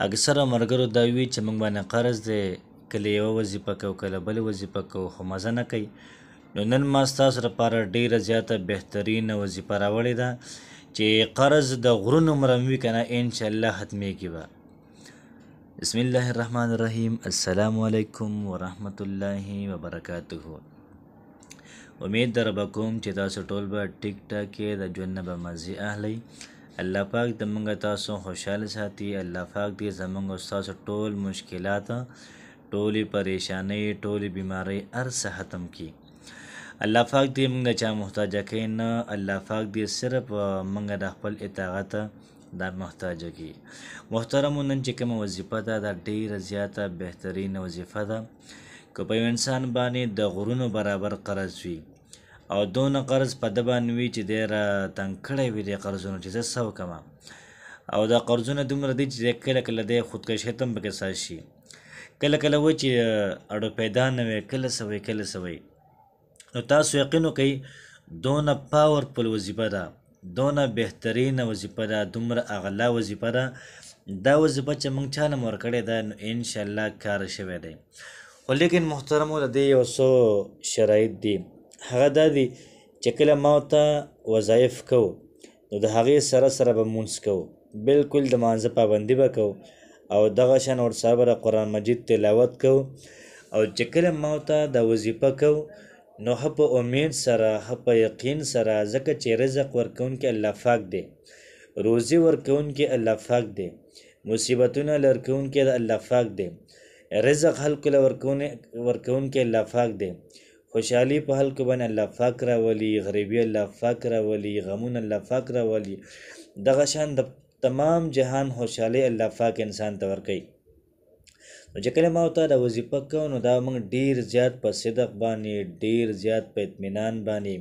اکثره ملګرو دا وي چې موږ باندې قرض دی، کله یوه وظیفه کوو کله بلې وظیفه کوو خو مزه نه کوي. نو نن ما ستاسو لپاره ډیره زیاته بهترینه وظیفه راوړې ده چې قرض د غرونو مرم وي که نه انشاءالله ختمیږي به. بسم الله الرحمن الرحیم. السلام علیکم ورحمت الله وبرکاته. امید در به کوم چې تاسو ټول به ټیک ټاک کې د ژوند نه به مزې اخلئ. الله پاک د موږ تاسو خوشحاله ساتي. الله پاک دې زموږ او ستاسو ټول مشکلات، ټولې پریشانۍ، ټولې بیمارۍ هر څه ختم کړي. الله پاک دې موږ د چا محتاجه کوي نه. الله پاک دې صرف موږ د خپل اطاعت دا محتاجه کړي. محترمو، نن چې کومه وظیفه ده دا ډیره زیاته بهترینه وظیفه ده. که په یو انسان باندې د غرونو برابر قرض وي او دونه قرض په ده باندې وي چې دی را تنګ کړی وي دې قرضونو چې زه څه وکړمه، او دا قرضونه دومره دي چې کله کله دی خودکشي ته هم پکې ساز شي. کله کله وایي چې اړو پیدا نه وي، کله څه وایي کله څه وایي. نو تاسو یقین وکئ دونه پاورفل وظیفه ده، دونه بهترینه وظیفه ده، دومره اغلا وظیفه ده. دا وظیفه چې موږ چا نه مو ورکړې ده نو انشاءالله کار شوی دی. خو لیکن محترمو د دې یو څو شرایط دي. هغه دا دي چې کله ما ورته وظایف کوو نو د هغې سره سره به مونځ کوو، بلکل د مانځه پابندي به کوو او دغه شان ورسره به د قرآن مجید تلاوت کوو. او چې کله ما ورته دا وظیفه کوو نو ښه په امید سره، ښه په یقین سره، ځکه چې رزق ورکوونکی الله پاک دی، روزي ورکوونکی الله پاک دی، مصیبتونه لرکوونکی د الله پاک دی، رزق خلکو له ورکوونکی الله پاک دی، خوشحالي په خلکو باندې الله پاک راولي، غریبي الله پاک راولي، غمونه الله پاک راولي. دغه شان د تمام جهان خوشحالي الله پاک انسان ته ورکوي. نو چې کله ما ورته دا وظیفه کوو نو دا موږ ډېر زیات په صدق باندې، ډېر زیات په اطمینان باندې،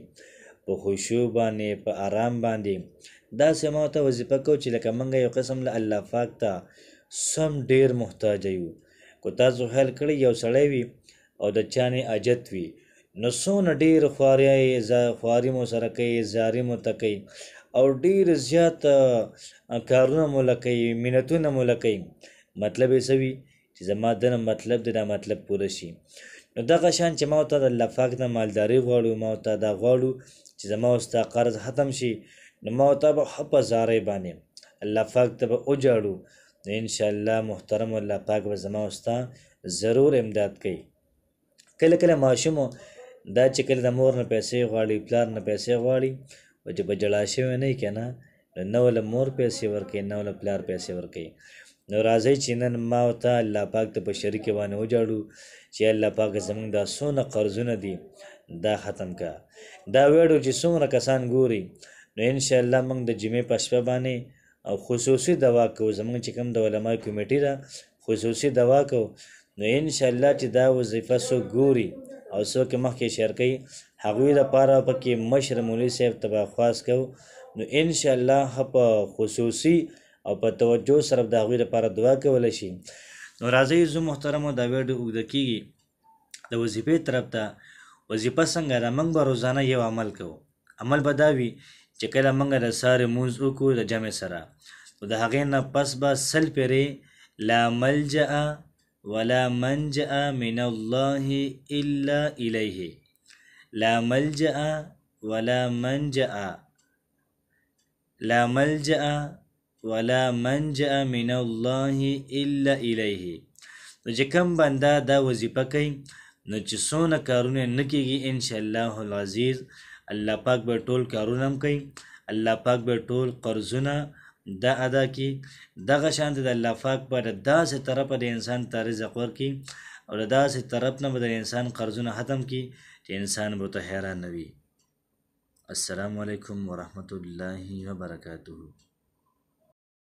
په خشوع باندې، په آرام باندې داسې ما ورته وظیفه کوو چې لکه موږ یو قسم له الله پاک ته سم ډېر محتاجه یو. که تاسو خیال کړئ یو سړی وي او د چا نه حاجت وي نو څونه ډېر خواري مو سره کوي، زاري مو ته کوي او ډېر زیات کارونه مو له کوي، منتونه مو له کوي. مطلب یې څه وي چې زما دنه مطلب دی، دا مطلب پوره شي. نو دغه شان چې ما ورته د الله پاک نه مالداري غواړو، ما ورته دا غواړو چې زما او ستا قرض ختم شي، نو ما ورته به ښه په زارۍ باندې الله پاک ته به وجاړو. نو انشاءالله محترم الله پاک به زما او ستا ضرور امداد کوي. کله کله ماشومو دا چې کله د مور نه پیسې غواړي، پلار نه پیسې غواړي، و چې په جړا شوی نه وي که نه، نه وله مور پیسې ورکوي نه وله پلار پیسې ورکوي. نو راځئ چې نن ما ورته الله پاک ته په شریکې باندې وجاړو چې الله پاک زموږ دا څونه قرضونه دي دا ختم که. دا ویډیو چې څومره کسان ګوري نو انشاءالله موږ د جمعې په شپه باندې او خصوصي دوا کوو. زموږ چې کوم د علما کمیټې ده خصوصي دوا کوو. نو انشاءالله چې دا وظیفه څوک ګوري او څوک یې مخکې شیر کوي هغوی دپاره پکې مشر مولوي صاحب ته به خواست کوو. نو انشاءالله ښه په خصوصي او په توجه سره د هغوی دپاره دعا کولی شي. نو راځئ زه محترمو دا ویډیو اوږده کېږي د وظیفې طرف ته. وظیفه څنګه ده؟ موږ به روزانه یو عمل کوو. عمل به دا وي چې کله موږ د سهارې مونځ وکړو د جمع سره، نو د هغې نه پس به 100 پېرې لا ملجأ ولا منجأ من الله الا الیه، لا ملجأ ولا منجأ، لا ملجأ ولا منجأ من الله الا الیه. نو چې کوم بنده دا وظیفه کوي نو چې څونه کارونه نه کېږي انشاءالله العزیز الله پاک به ټول کارونه هم کوي، الله پاک به ټول قرضونه دا ادا کړي. دغه شانته د الله پاک به د داسې طرفه د انسان ته رزق ورکړي او د داسې طرف نه به د انسان قرضونه ختم کړي چې انسان به ورته حیران نه وي. السلام علیکم ورحمت الله وبرکاته.